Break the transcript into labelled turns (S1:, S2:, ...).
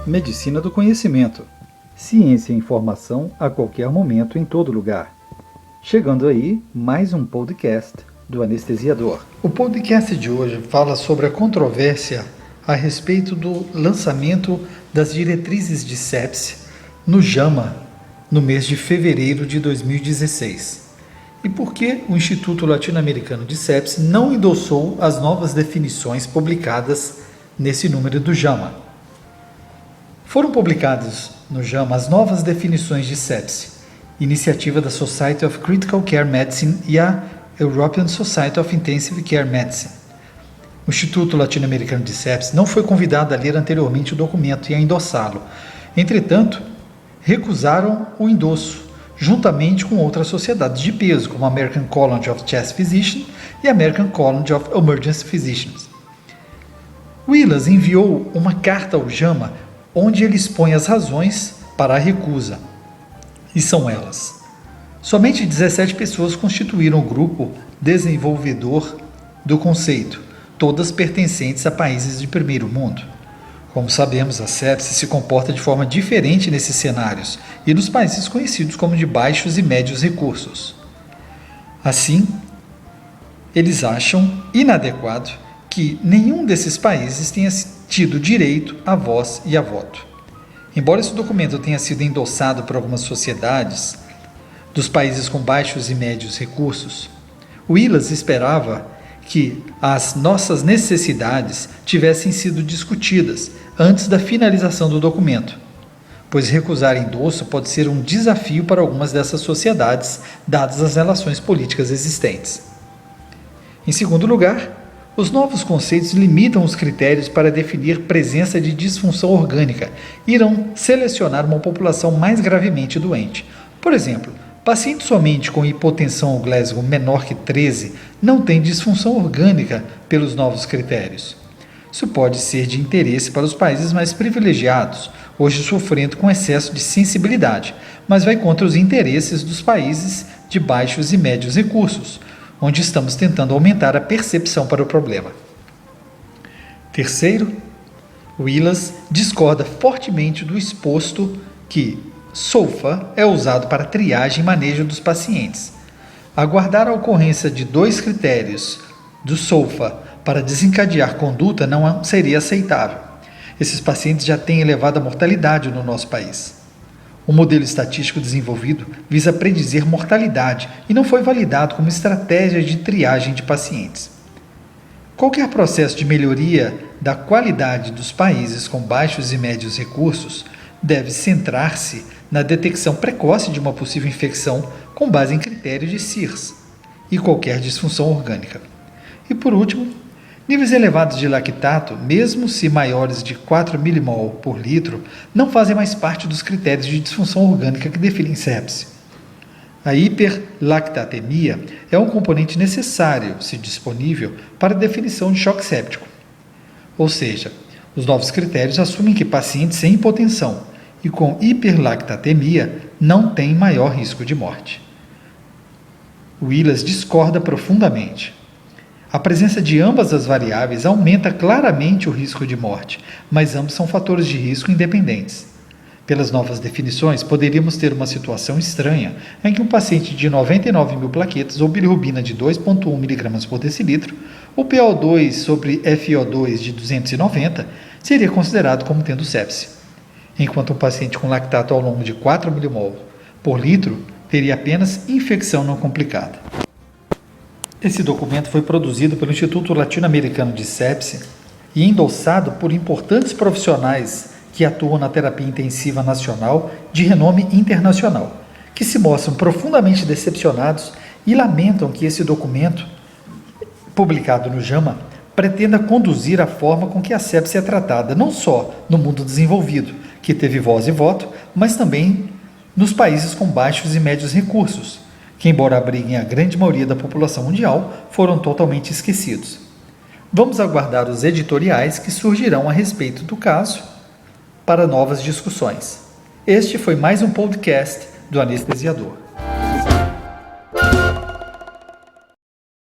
S1: Medicina do conhecimento. Ciência e informação a qualquer momento, em todo lugar. Chegando aí, mais um podcast do Anestesiador. O podcast de hoje fala sobre a controvérsia a respeito do lançamento das diretrizes de sepse no JAMA, no mês de fevereiro de 2016. E por que o Instituto Latino-Americano de Sepse não endossou as novas definições publicadas nesse número do JAMA? Foram publicadas no JAMA as novas definições de sepse, iniciativa da Society of Critical Care Medicine e a European Society of Intensive Care Medicine. O Instituto Latino-Americano de Sepse não foi convidado a ler anteriormente o documento e a endossá-lo. Entretanto, recusaram o endosso, juntamente com outras sociedades de peso, como a American College of Chest Physicians e a American College of Emergency Physicians. Willis enviou uma carta ao JAMA onde ele expõe as razões para a recusa. E são elas: somente 17 pessoas constituíram o grupo desenvolvedor do conceito, todas pertencentes a países de primeiro mundo. Como sabemos, a sepse se comporta de forma diferente nesses cenários e nos países conhecidos como de baixos e médios recursos. Assim, eles acham inadequado que nenhum desses países tenha tido direito à voz e a voto. Embora esse documento tenha sido endossado por algumas sociedades dos países com baixos e médios recursos, Willis esperava que as nossas necessidades tivessem sido discutidas antes da finalização do documento, pois recusar endosso pode ser um desafio para algumas dessas sociedades, dadas as relações políticas existentes. Em segundo lugar, os novos conceitos limitam os critérios para definir presença de disfunção orgânica e irão selecionar uma população mais gravemente doente. Por exemplo, pacientes somente com hipotensão ou Glasgow menor que 13 não têm disfunção orgânica pelos novos critérios. Isso pode ser de interesse para os países mais privilegiados, hoje sofrendo com excesso de sensibilidade, mas vai contra os interesses dos países de baixos e médios recursos, onde estamos tentando aumentar a percepção para o problema. Terceiro, Willis discorda fortemente do exposto que SOFA é usado para triagem e manejo dos pacientes. Aguardar a ocorrência de 2 critérios do SOFA para desencadear conduta não seria aceitável. Esses pacientes já têm elevada mortalidade no nosso país. O modelo estatístico desenvolvido visa predizer mortalidade e não foi validado como estratégia de triagem de pacientes. Qualquer processo de melhoria da qualidade dos países com baixos e médios recursos deve centrar-se na detecção precoce de uma possível infecção com base em critérios de CIRS e qualquer disfunção orgânica. E por último, níveis elevados de lactato, mesmo se maiores de 4 milimol por litro, não fazem mais parte dos critérios de disfunção orgânica que definem sepse. A hiperlactatemia é um componente necessário, se disponível, para a definição de choque séptico. Ou seja, os novos critérios assumem que pacientes sem hipotensão e com hiperlactatemia não têm maior risco de morte. Willis discorda profundamente. A presença de ambas as variáveis aumenta claramente o risco de morte, mas ambos são fatores de risco independentes. Pelas novas definições, poderíamos ter uma situação estranha em que um paciente de 99 mil plaquetas ou bilirrubina de 2,1 mg por decilitro, ou PO2 sobre FiO2 de 290, seria considerado como tendo sepse, enquanto um paciente com lactato ao longo de 4 milimol por litro teria apenas infecção não complicada. Esse documento foi produzido pelo Instituto Latino-Americano de Sepse e endossado por importantes profissionais que atuam na terapia intensiva nacional de renome internacional, que se mostram profundamente decepcionados e lamentam que esse documento, publicado no JAMA, pretenda conduzir a forma com que a sepse é tratada não só no mundo desenvolvido, que teve voz e voto, mas também nos países com baixos e médios recursos, que, embora abriguem a grande maioria da população mundial, foram totalmente esquecidos. Vamos aguardar os editoriais que surgirão a respeito do caso para novas discussões. Este foi mais um podcast do Anestesiador.